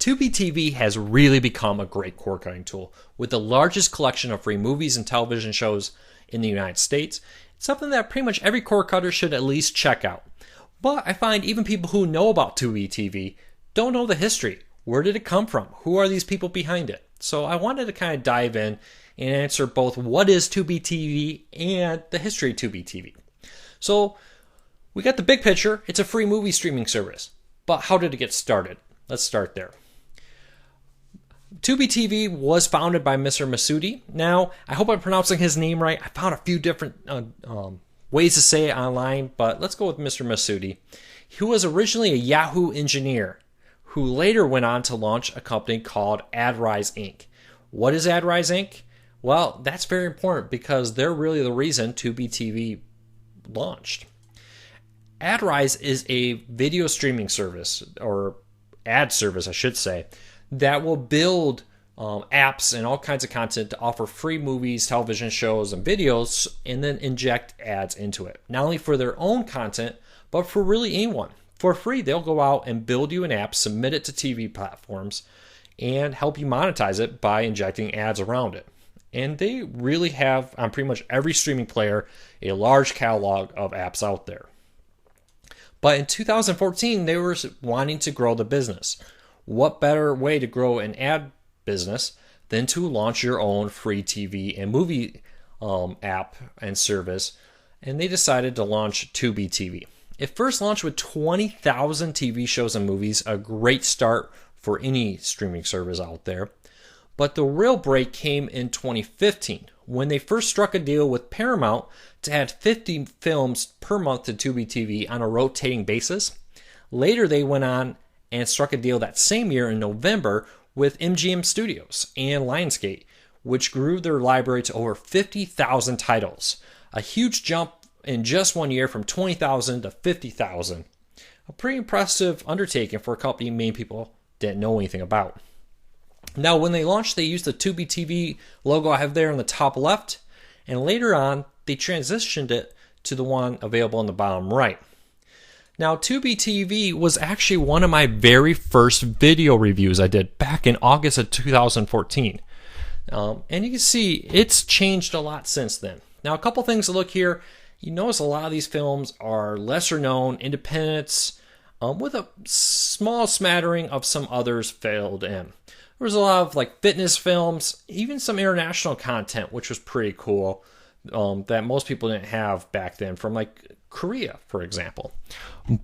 Tubi TV has really become a great cord cutting tool with the largest collection of free movies and television shows in the United States. It's something that pretty much every cord cutter should at least check out. But I find even people who know about Tubi TV don't know the history. Where did it come from? Who are these people behind it? So I wanted to kind of dive in and answer both what is Tubi TV and the history of Tubi TV. So we got the big picture. It's a free movie streaming service. But how did it get started? Let's start there. Tubi TV was founded by Mr. Masudi. Now, I hope I'm pronouncing his name right. I found a few different ways to say it online, but let's go with Mr. Masudi. He was originally a Yahoo engineer who later went on to launch a company called AdRise Inc. What is AdRise Inc.? Well, that's very important because they're really the reason Tubi TV launched. AdRise is a video streaming service, or ad service, I should say, that will build apps and all kinds of content to offer free movies, television shows, and videos, and then inject ads into it. Not only for their own content, but for really anyone. For free, they'll go out and build you an app, submit it to TV platforms, and help you monetize it by injecting ads around it. And they really have, on pretty much every streaming player, a large catalog of apps out there. But in 2014, they were wanting to grow the business. What better way to grow an ad business than to launch your own free TV and movie app and service? And they decided to launch Tubi TV. It first launched with 20,000 TV shows and movies, a great start for any streaming service out there. But the real break came in 2015 when they first struck a deal with Paramount to add 50 films per month to Tubi TV on a rotating basis. Later, they went on and struck a deal that same year in November with MGM Studios and Lionsgate, which grew their library to over 50,000 titles. A huge jump in just 1 year from 20,000 to 50,000. A pretty impressive undertaking for a company many people didn't know anything about. Now, when they launched, they used the Tubi TV logo I have there on the top left, and later on, they transitioned it to the one available on the bottom right. Now, Tubi TV was actually one of my very first video reviews I did back in August of 2014. And you can see it's changed a lot since then. Now, a couple things to look here. You notice a lot of these films are lesser known, independents, with a small smattering of some others filled in. There was a lot of like fitness films, even some international content, which was pretty cool, that most people didn't have back then, from like Korea, for example.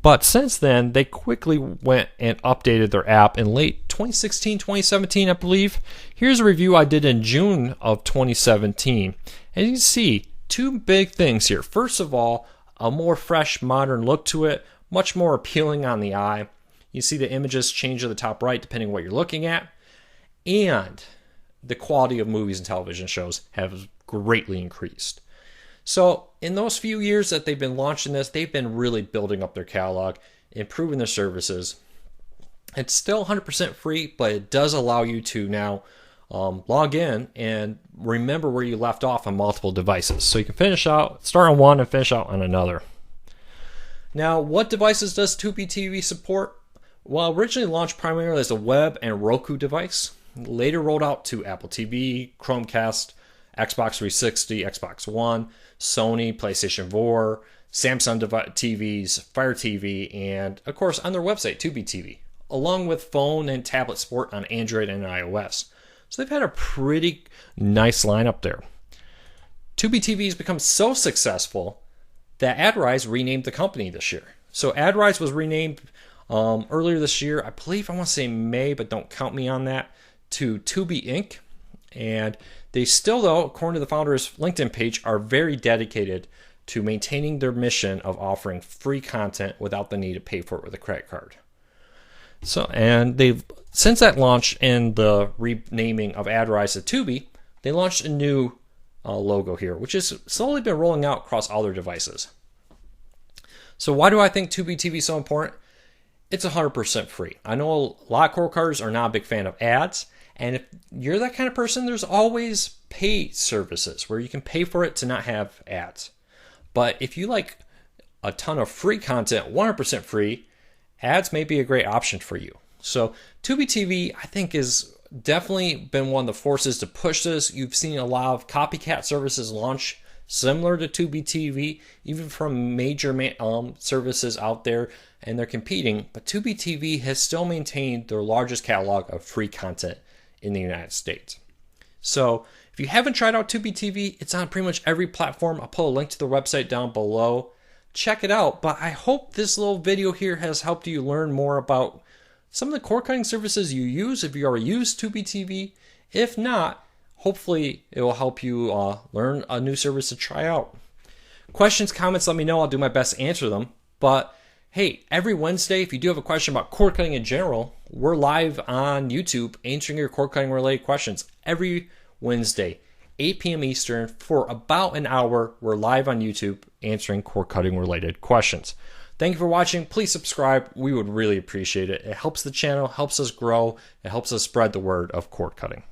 But since then, they quickly went and updated their app in late 2016, 2017, I believe. Here's a review I did in June of 2017. And you can see two big things here. First of all, a more fresh, modern look to it, much more appealing on the eye. You see the images change to the top right depending on what you're looking at. And the quality of movies and television shows have greatly increased. So in those few years that they've been launching this, they've been really building up their catalog, improving their services. It's still 100% free, but it does allow you to now log in and remember where you left off on multiple devices. So you can start on one and finish out on another. Now, what devices does Tubi TV support? Well, originally launched primarily as a web and Roku device, later rolled out to Apple TV, Chromecast, Xbox 360, Xbox One, Sony, PlayStation 4, Samsung TVs, Fire TV, and of course on their website, Tubi TV, along with phone and tablet support on Android and iOS. So they've had a pretty nice lineup there. Tubi TV has become so successful that AdRise renamed the company this year. So AdRise was renamed earlier this year, I believe, I want to say May, but don't count me on that, to Tubi Inc. And they still, though, according to the founder's LinkedIn page, are very dedicated to maintaining their mission of offering free content without the need to pay for it with a credit card. So, and they've, since that launch and the renaming of AdRise to Tubi, they launched a new logo here, which has slowly been rolling out across all their devices. So why do I think Tubi TV is so important? It's 100% free. I know a lot of cord cutters are not a big fan of ads, and if you're that kind of person, there's always paid services where you can pay for it to not have ads. But if you like a ton of free content, 100% free, ads may be a great option for you. So Tubi TV, I think, is definitely been one of the forces to push this. You've seen a lot of copycat services launch similar to Tubi TV, even from major services out there, and they're competing. But Tubi TV has still maintained their largest catalog of free content in the United States. So if you haven't tried out Tubi TV, it's on pretty much every platform. I'll put a link to the website down below. Check it out. But I hope this little video here has helped you learn more about some of the cord cutting services you use if you already use Tubi TV. If not, hopefully it will help you learn a new service to try out. Questions, comments, let me know. I'll do my best to answer them. But hey, every Wednesday, if you do have a question about cord cutting in general, we're live on YouTube answering your cord cutting related questions. Every Wednesday, 8 p.m. Eastern, for about an hour, we're live on YouTube answering cord cutting related questions. Thank you for watching. Please subscribe. We would really appreciate it. It helps the channel, helps us grow, it helps us spread the word of cord cutting.